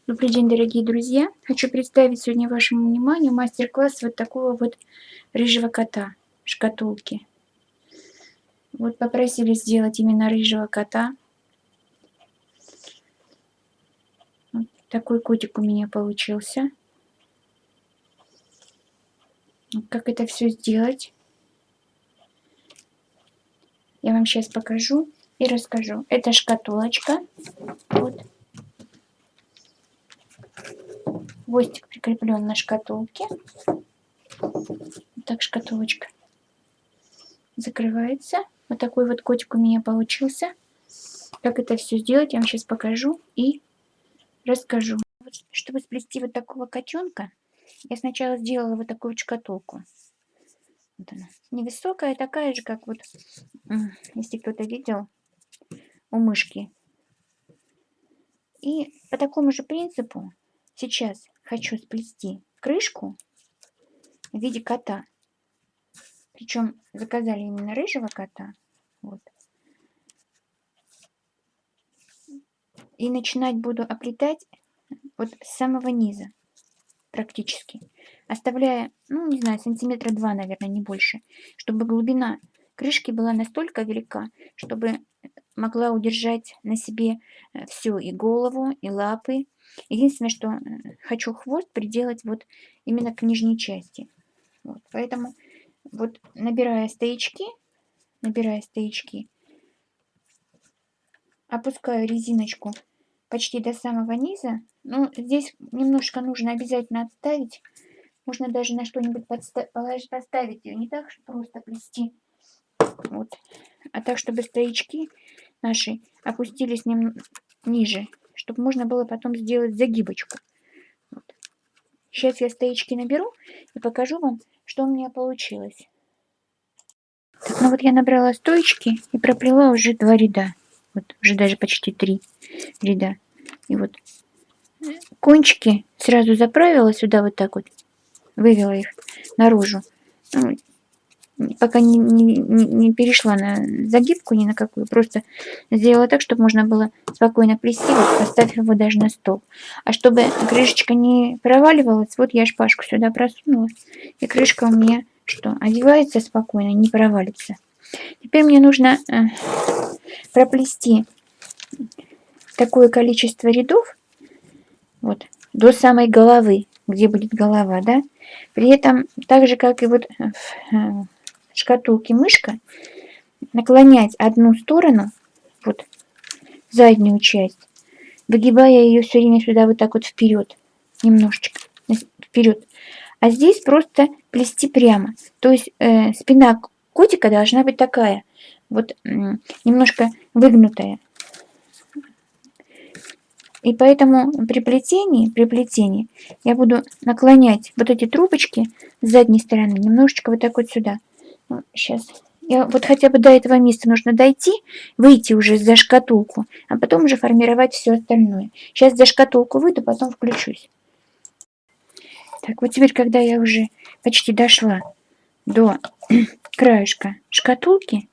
Добрый день, дорогие друзья! Хочу представить сегодня вашему вниманию мастер-класс вот такого вот рыжего кота, шкатулки. Вот попросили сделать именно рыжего кота. Вот такой котик у меня получился. Как это все сделать, я вам сейчас покажу и расскажу. Это шкатулочка. Вот. Хвостик прикреплен на шкатулке. Вот так шкатулочка закрывается. Вот такой вот котик у меня получился. Как это все сделать, я вам сейчас покажу и расскажу. Вот, чтобы сплести вот такого котенка, я сначала сделала вот такую вот шкатулку. Вот она. Невысокая, такая же, как вот, если кто-то видел, у мышки. И по такому же принципу сейчас хочу сплести крышку в виде кота. Причем заказали именно рыжего кота. Вот. И начинать буду оплетать вот с самого низа практически. Оставляя, ну, не знаю, сантиметра 2, наверное, не больше. Чтобы глубина крышки была настолько велика, чтобы могла удержать на себе все, и голову, и лапы. Единственное, что хочу хвост приделать вот именно к нижней части. Вот. Поэтому вот набирая стоячки, опускаю резиночку почти до самого низа. Ну, здесь немножко нужно обязательно отставить. Можно даже на что-нибудь поставить ее. Не так просто плести. Вот. А так, чтобы стоячки наши опустились ниже, чтобы можно было потом сделать загибочку. Вот. Сейчас я стоячки наберу и покажу вам, что у меня получилось. Так, ну вот я набрала стоечки и проплела уже 2 ряда. Вот уже даже почти 3 ряда. И вот кончики сразу заправила сюда вот так вот, вывела их наружу. Ну, пока не перешла на загибку ни на какую, просто сделала так, чтобы можно было спокойно плести, вот поставив его даже на стол. А чтобы крышечка не проваливалась, вот я шпажку сюда просунула, и крышка у меня что, одевается спокойно, не провалится. Теперь мне нужно проплести такое количество рядов, вот, до самой головы, где будет голова, да. При этом, так же, как и вот в шкатулке мышка, наклонять одну сторону, вот заднюю часть, выгибая ее все время сюда вот так вот вперед, немножечко вперед. А здесь просто плести прямо. То есть спина котика должна быть такая, вот немножко выгнутая. И поэтому при плетении я буду наклонять вот эти трубочки с задней стороны немножечко вот так вот сюда. Ну, сейчас. Я вот хотя бы до этого места нужно дойти, выйти уже за шкатулку, а потом уже формировать все остальное. Сейчас за шкатулку выйду, потом включусь. Так, вот теперь, когда я уже почти дошла до краешка шкатулки,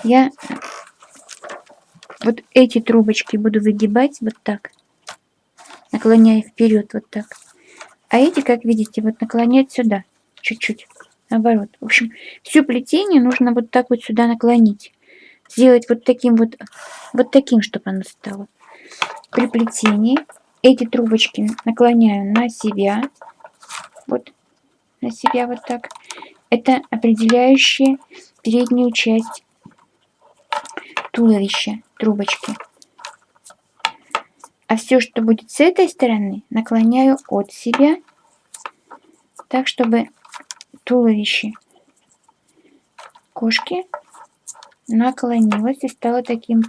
я вот эти трубочки буду выгибать вот так, наклоняя вперед вот так. А эти, как видите, вот наклонять сюда чуть-чуть, наоборот. В общем, все плетение нужно вот так вот сюда наклонить. Сделать вот таким, чтобы оно стало. При плетении эти трубочки наклоняю на себя. Вот, на себя вот так. Это определяющие переднюю часть туловища трубочки. А все, что будет с этой стороны, наклоняю от себя, так, чтобы туловище кошки наклонилась и стала таким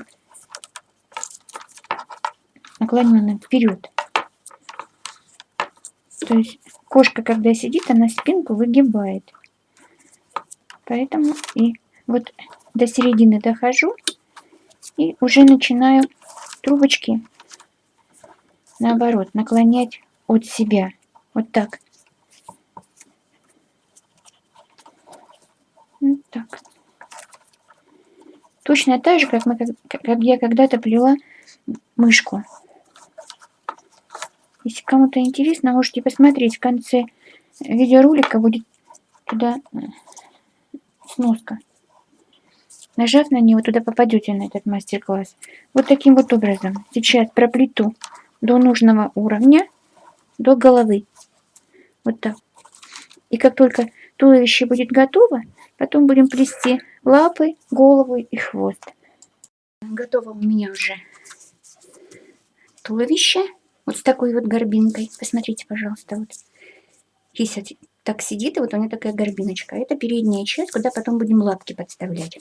наклоненным вперед. То есть кошка, когда сидит, она спинку выгибает. Поэтому и вот до середины дохожу и уже начинаю трубочки наоборот наклонять от себя. Вот так. Вот так. Точно так же, как я когда-то плела мышку. Если кому-то интересно, можете посмотреть. В конце видеоролика будет туда сноска. Нажав на него, туда попадете на этот мастер-класс. Вот таким вот образом. Сейчас проплету до нужного уровня, до головы. Вот так. И как только туловище будет готово, потом будем плести лапы, голову и хвост. Готово у меня уже туловище. Вот с такой вот горбинкой. Посмотрите, пожалуйста. Вот. Кисть так сидит, и вот у меня такая горбиночка. Это передняя часть, куда потом будем лапки подставлять.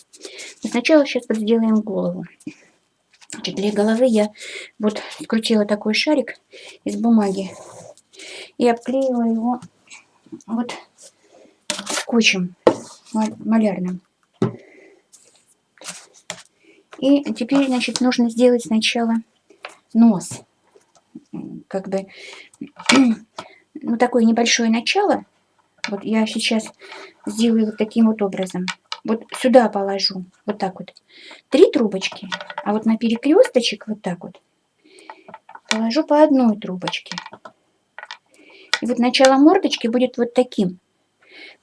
Но сначала сейчас сделаем голову. Значит, для головы я вот скрутила такой шарик из бумаги и обклеила его вот скотчем малярным. И теперь, значит, нужно сделать сначала нос. Как бы, ну, такое небольшое начало. Вот я сейчас сделаю вот таким вот образом. Вот сюда положу, вот так вот, 3 трубочки, а вот на перекресточек вот так вот положу по одной трубочке. И вот начало мордочки будет вот таким.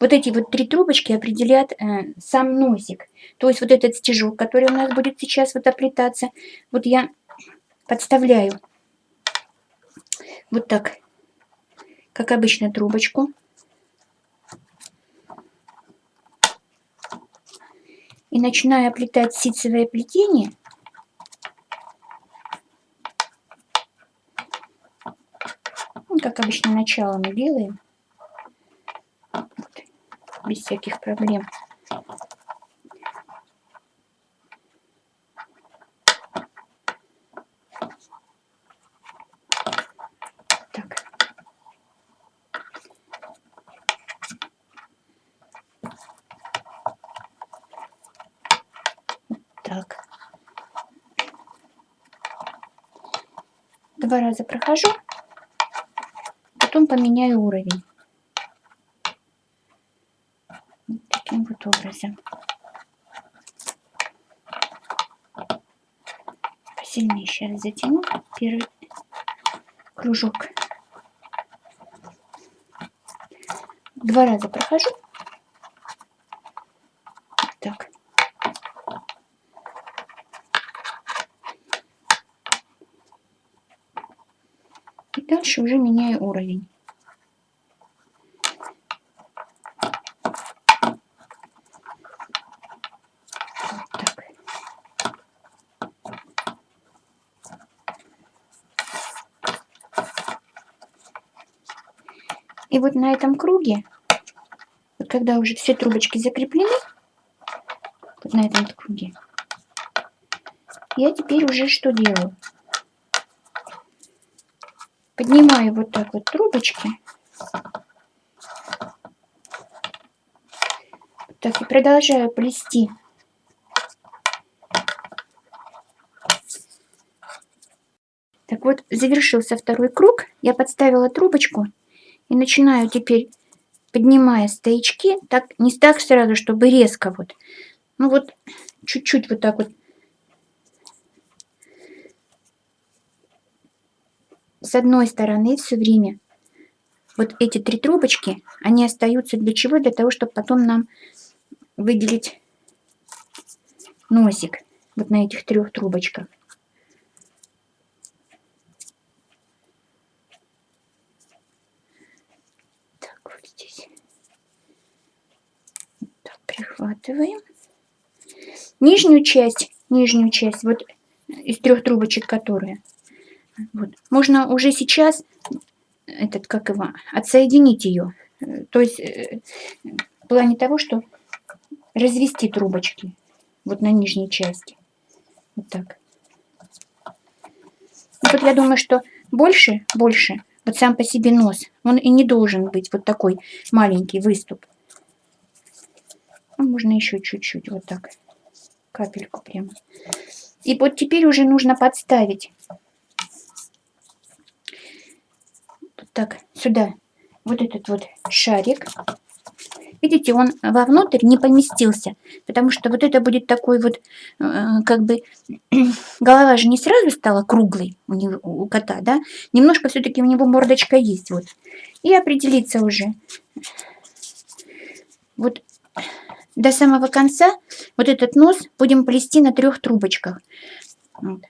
Вот эти вот 3 трубочки определят сам носик. То есть вот этот стежок, который у нас будет сейчас вот оплетаться, вот я подставляю вот так, как обычно, трубочку. И начинаю оплетать ситцевое плетение. Ну, как обычно, начало мы делаем. Вот, без всяких проблем. Так. Так. 2 раза прохожу, потом поменяю уровень. Вот таким вот образом. Посильнее сейчас затяну первый кружок. 2 раза прохожу. Так. И дальше уже меняю уровень. Так. И вот на этом круге, вот когда уже все трубочки закреплены, вот на этом круге, я теперь уже что делаю? Поднимаю вот так вот трубочки. Так, и продолжаю плести. Так вот, завершился второй круг. Я подставила трубочку и начинаю теперь, поднимая стоячки, так, не так сразу, чтобы резко вот. Ну вот, чуть-чуть вот так вот. С одной стороны все время вот эти 3 трубочки, они остаются для чего? Для того, чтобы потом нам выделить носик вот на этих 3 трубочках. Так, вот здесь. Так, прихватываем. Нижнюю часть, вот из 3 трубочек, которые. Вот, можно уже сейчас как его, отсоединить ее. То есть в плане того, что развести трубочки вот на нижней части. Вот так. Вот я думаю, что больше, вот сам по себе нос, он и не должен быть вот такой маленький выступ. Ну, можно еще чуть-чуть, вот так, капельку прямо. И вот теперь уже нужно подставить вот так сюда вот этот вот шарик. видите, он вовнутрь не поместился, потому что вот это будет такой вот, как бы, голова же не сразу стала круглой у него, у кота, да, немножко все-таки у него мордочка есть, вот, и определиться уже, вот, до самого конца вот этот нос будем плести на 3 трубочках, вот.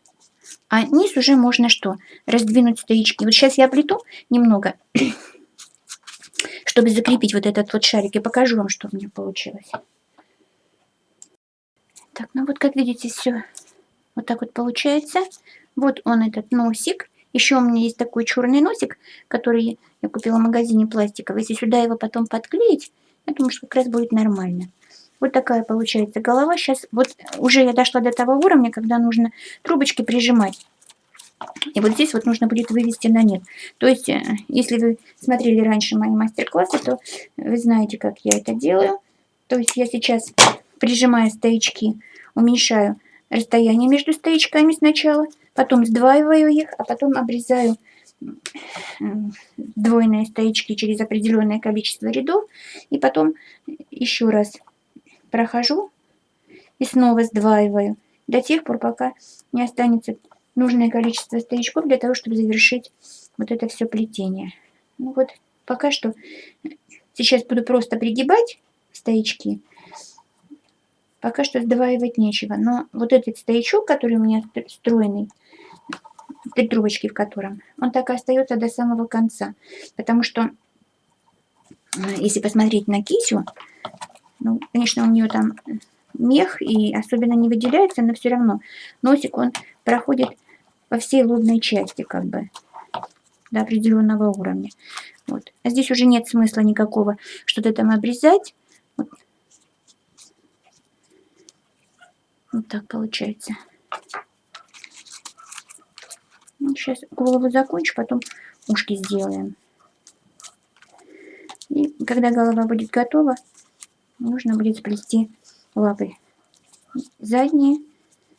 А низ уже можно что? Раздвинуть стоячки. Вот сейчас я плету немного, чтобы закрепить вот этот вот шарик, и покажу вам, что у меня получилось. Так, ну вот как видите, все вот так вот получается. Вот он, этот носик. Еще у меня есть такой черный носик, который я купила в магазине пластиковый. Если сюда его потом подклеить, я думаю, что как раз будет нормально. Вот такая получается голова. Сейчас вот уже я дошла до того уровня, когда нужно трубочки прижимать. И вот здесь вот нужно будет вывести на нет. То есть, если вы смотрели раньше мои мастер-классы, то вы знаете, как я это делаю. То есть я сейчас, прижимая стоячки, уменьшаю расстояние между стоячками сначала, потом сдваиваю их, а потом обрезаю двойные стоячки через определенное количество рядов, и потом еще раз прохожу и снова сдваиваю до тех пор, пока не останется нужное количество стоячков для того, чтобы завершить вот это все плетение. Ну вот, пока что сейчас буду просто пригибать стоячки. Пока что сдваивать нечего. Но вот этот стоячок, который у меня стройный, 3 трубочки в котором, он так и остается до самого конца. Потому что, если посмотреть на кисю, ну, конечно, у нее там мех и особенно не выделяется, но все равно носик, он проходит по всей лобной части, как бы, до определенного уровня. Вот. А здесь уже нет смысла никакого что-то там обрезать. Вот. Вот так получается. Ну, сейчас голову закончу, потом ушки сделаем. И когда голова будет готова, нужно будет сплести лапы. Задние,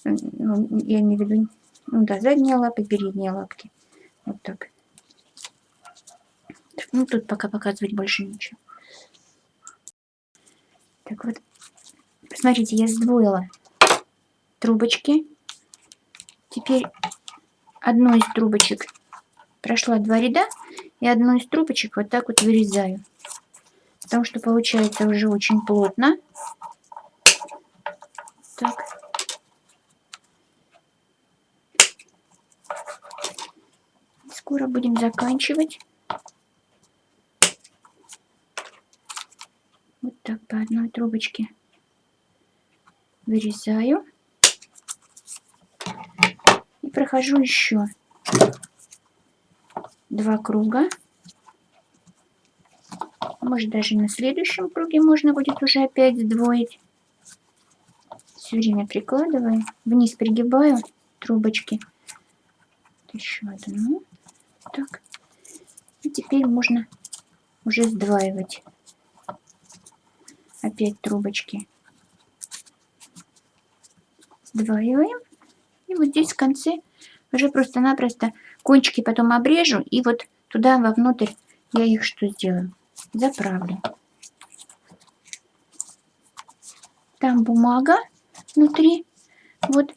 ну, я имею в виду, ну да, задние лапы, передние лапки. Вот так. Ну, тут пока показывать больше нечего. Так вот, посмотрите, я сдвоила трубочки. Теперь одну из трубочек прошла 2 ряда, и одну из трубочек вот так вот вырезаю. Потому что получается уже очень плотно. Так. Скоро будем заканчивать. Вот так по одной трубочке вырезаю. И прохожу еще 2 круга. Может, даже на следующем круге можно будет уже опять сдвоить. Все время прикладываю, вниз пригибаю трубочки. Еще одну. Так. И теперь можно уже сдваивать. Опять трубочки. Сдваиваем. И вот здесь в конце уже просто-напросто кончики потом обрежу. И вот туда вовнутрь я их что сделаю? Заправлю. Там бумага внутри. Вот.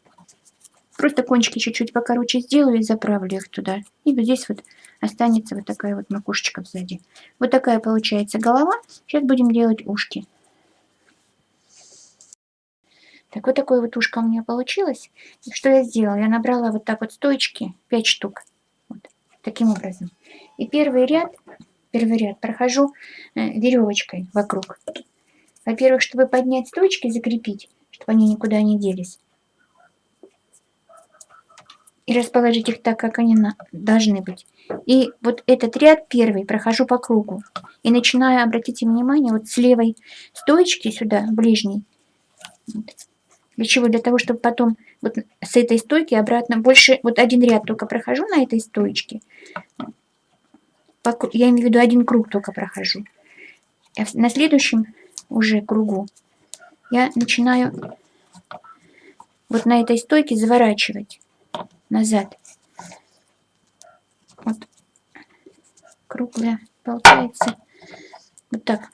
Просто кончики чуть-чуть покороче сделаю и заправлю их туда. И вот здесь вот останется вот такая вот макушечка сзади. Вот такая получается голова. Сейчас будем делать ушки. Так, вот такое вот ушко у меня получилось. И что я сделала? Я набрала вот так вот стоечки, 5 штук. Вот, таким образом. И первый ряд прохожу веревочкой вокруг. Во-первых, чтобы поднять стоечки, закрепить, чтобы они никуда не делись. И расположить их так, как они должны быть. И вот этот ряд первый прохожу по кругу. И начинаю, обратите внимание, вот с левой стоечки сюда, ближней. Вот. Для чего? Для того, чтобы потом вот с этой стойки обратно больше, вот один ряд только прохожу на этой стоечке. Я имею в виду один круг только прохожу. А на следующем уже кругу я начинаю вот на этой стойке заворачивать назад. Вот круглая получается. Вот так.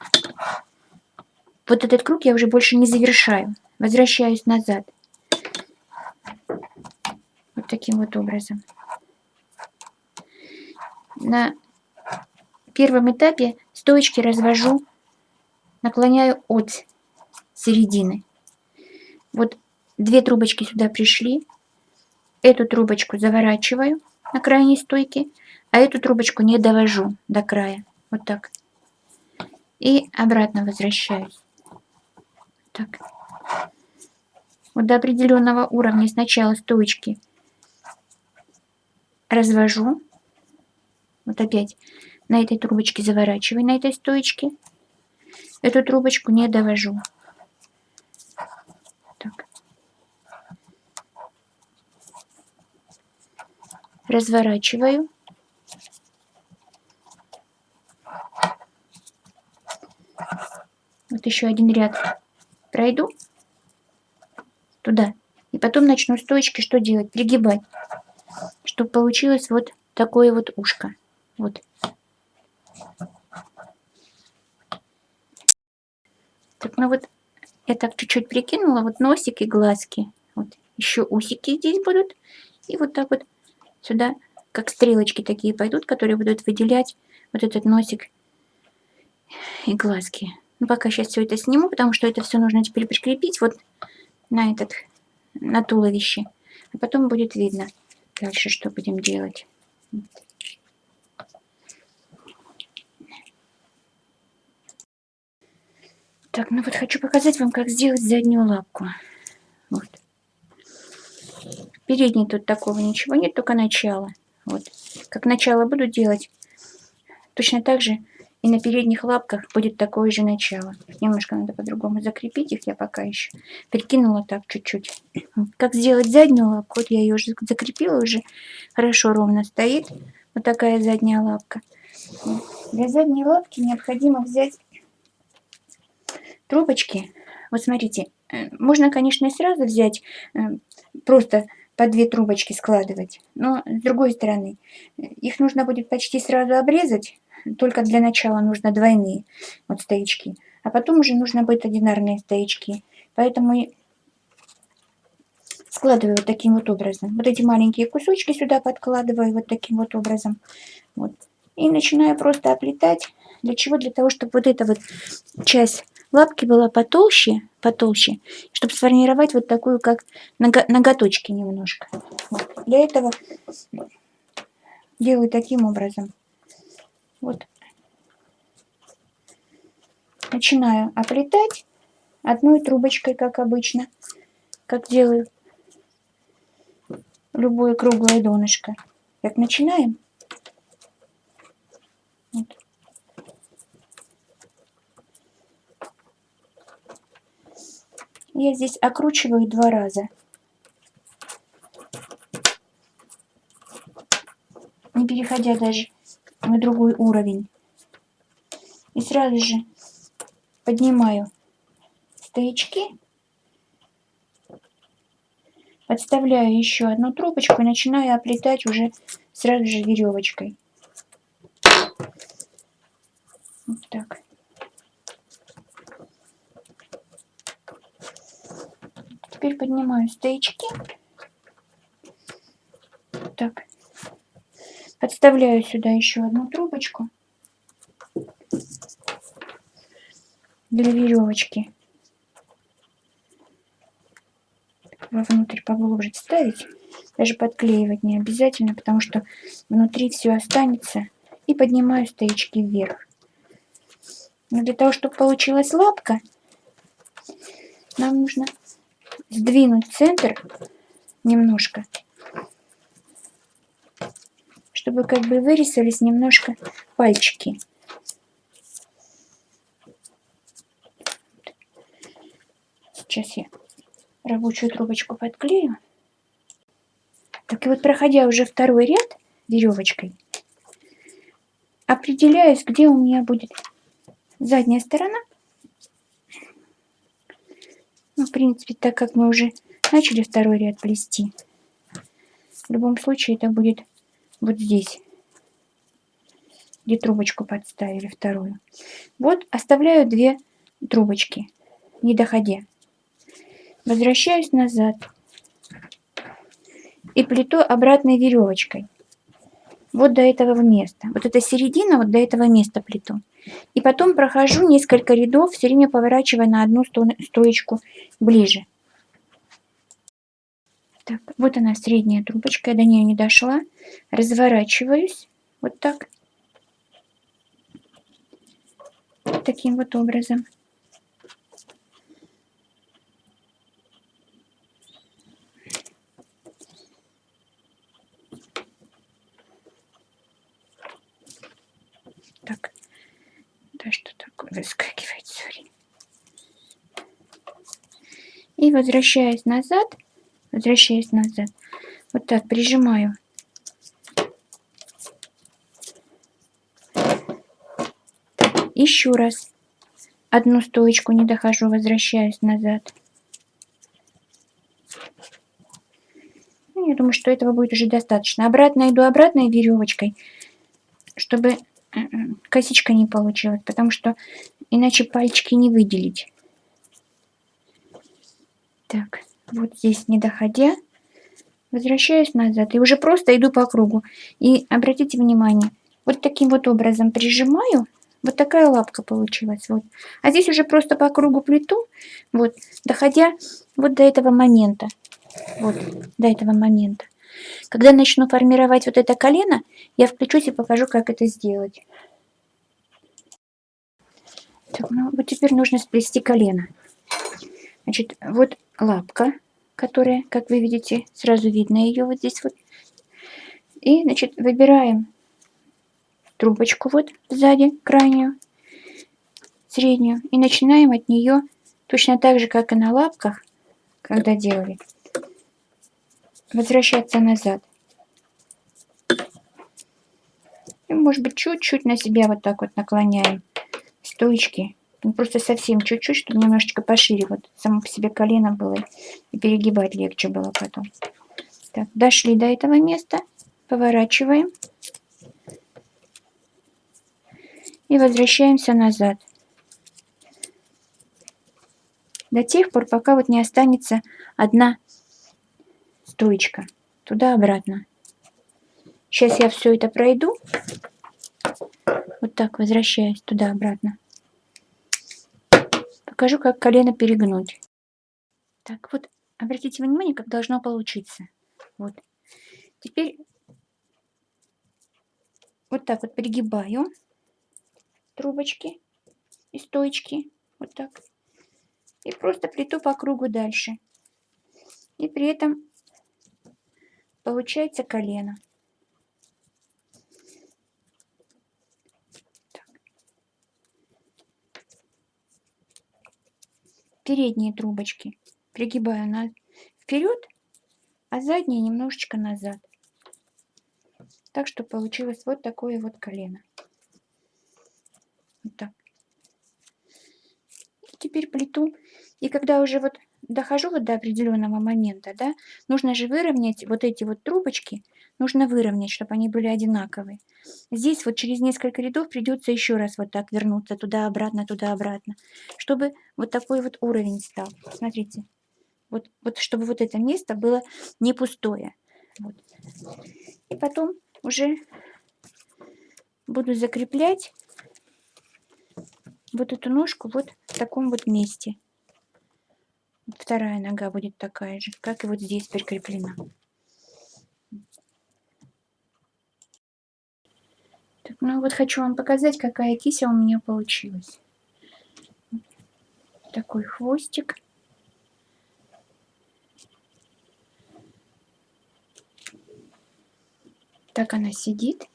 вот этот круг я уже больше не завершаю. Возвращаюсь назад. Вот таким вот образом. На первом этапе стоечки развожу, наклоняю от середины. Вот 2 трубочки сюда пришли. Эту трубочку заворачиваю на крайней стойке, а эту трубочку не довожу до края. Вот так. И обратно возвращаюсь. Так. Вот до определенного уровня сначала стоечки развожу. Вот опять на этой трубочке заворачиваю, на этой стоечке. Эту трубочку не довожу. Так. Разворачиваю. Вот еще один ряд пройду туда. И потом начну стоечки что делать? Пригибать. Чтобы получилось вот такое вот ушко. Вот. Так, ну вот я так чуть-чуть прикинула. Вот носик и глазки. Вот еще усики здесь будут. И вот так вот сюда, как стрелочки такие пойдут, которые будут выделять вот этот носик и глазки. Ну, пока сейчас все это сниму, потому что это все нужно теперь прикрепить вот на туловище. А потом будет видно дальше, что будем делать. Так, ну вот хочу показать вам, как сделать заднюю лапку. Вот. Передней тут такого ничего нет, только начало. Вот. Как начало буду делать, точно так же и на передних лапках будет такое же начало. Немножко надо по-другому закрепить их, я пока еще прикинула так чуть-чуть. Как сделать заднюю лапку, вот я ее уже закрепила, уже хорошо ровно стоит. Вот такая задняя лапка. Для задней лапки необходимо взять трубочки. Вот смотрите, можно, конечно, и сразу взять, просто по 2 трубочки складывать, но с другой стороны, их нужно будет почти сразу обрезать, только для начала нужно двойные вот стоячки, а потом уже нужно будет одинарные стоячки. Поэтому складываю вот таким вот образом. Вот эти маленькие кусочки сюда подкладываю вот таким вот образом. Вот. И начинаю просто оплетать. Для чего? Для того, чтобы вот эта вот часть лапки была потолще, чтобы сформировать вот такую, как ноготочки немножко. Вот. Для этого делаю таким образом. Вот. Начинаю оплетать одной трубочкой, как обычно, как делаю любое круглое донышко. Как начинаем. Вот. Я здесь окручиваю 2 раза. Не переходя даже на другой уровень. И сразу же поднимаю стоячки, подставляю еще одну трубочку и начинаю оплетать уже сразу же веревочкой. Вот так. Теперь поднимаю стоячки. Так. Подставляю сюда еще одну трубочку для веревочки. Вовнутрь поглубже ставить. Даже подклеивать не обязательно, потому что внутри все останется. И поднимаю стоячки вверх. Но для того, чтобы получилась лапка, нам нужно сдвинуть центр немножко, чтобы как бы вырисовались немножко пальчики. Сейчас я рабочую трубочку подклею. Так и вот, проходя уже второй ряд веревочкой, определяюсь, где у меня будет задняя сторона. Ну, в принципе, так как мы уже начали второй ряд плести, в любом случае это будет вот здесь, где трубочку подставили вторую. Вот оставляю 2 трубочки. не доходя. Возвращаюсь назад и плету обратной веревочкой. Вот до этого места. Вот эта середина, вот до этого места плету. И потом прохожу несколько рядов, все время поворачивая на одну стоечку ближе. Так, вот она средняя трубочка, я до нее не дошла. Разворачиваюсь вот так. Таким вот образом. Так, да что такое, выскакивает все время. И возвращаясь назад, вот так прижимаю. Еще раз. Одну стоечку не дохожу, возвращаюсь назад. Ну, я думаю, что этого будет уже достаточно. Обратно иду обратной веревочкой, чтобы косичка не получилась, потому что иначе пальчики не выделить. Так, вот здесь не доходя, возвращаюсь назад и уже просто иду по кругу. И обратите внимание, вот таким вот образом прижимаю, вот такая лапка получилась. Вот. А здесь уже просто по кругу плету, вот, доходя вот до этого момента. Вот, до этого момента. Когда начну формировать вот это колено, я включусь и покажу, как это сделать. Так, ну вот теперь нужно сплести колено. Значит, вот лапка, которая, как вы видите, сразу видно ее вот здесь вот. И, значит, выбираем трубочку вот сзади, крайнюю, среднюю, и начинаем от нее точно так же, как и на лапках, когда делали, возвращаться назад. И, может быть, чуть-чуть на себя вот так вот наклоняем стоечки. Ну, просто совсем чуть-чуть, чтобы немножечко пошире вот само по себе колено было. И перегибать легче было потом. Так, дошли до этого места. Поворачиваем. И возвращаемся назад. До тех пор, пока вот не останется одна стоечка. Туда-обратно. Сейчас я все это пройду. Вот так, возвращаясь туда-обратно. Покажу, как колено перегнуть. Так, вот, обратите внимание, как должно получиться. Вот. Теперь вот так вот пригибаю трубочки и стоечки. Вот так. И просто плету по кругу дальше. И при этом получается колено. Так. Передние трубочки пригибаю вперед, а задние немножечко назад. Так что получилось вот такое вот колено. Вот так. Теперь плету. И когда уже вот дохожу вот до определенного момента, да, нужно же выровнять вот эти вот трубочки, нужно выровнять, чтобы они были одинаковые. Здесь вот через несколько рядов придется еще раз вот так вернуться туда-обратно, чтобы вот такой вот уровень стал. Смотрите, вот чтобы вот это место было не пустое. Вот. И потом уже буду закреплять вот эту ножку вот в таком вот месте. Вторая нога будет такая же, как и вот здесь прикреплена. Так, ну вот хочу вам показать, какая кися у меня получилась. Такой хвостик. Так она сидит.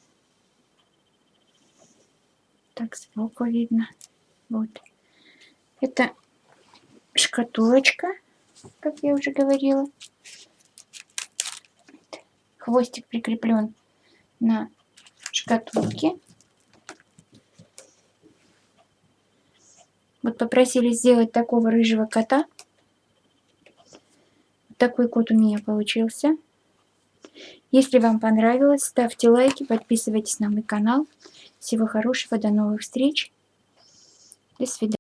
Так сбоку видно. Вот. Это шкатулочка, как я уже говорила. Хвостик прикреплен на шкатулке. Вот попросили сделать такого рыжего кота. Такой кот у меня получился. Если вам понравилось, ставьте лайки, подписывайтесь на мой канал. Всего хорошего, до новых встреч. До свидания.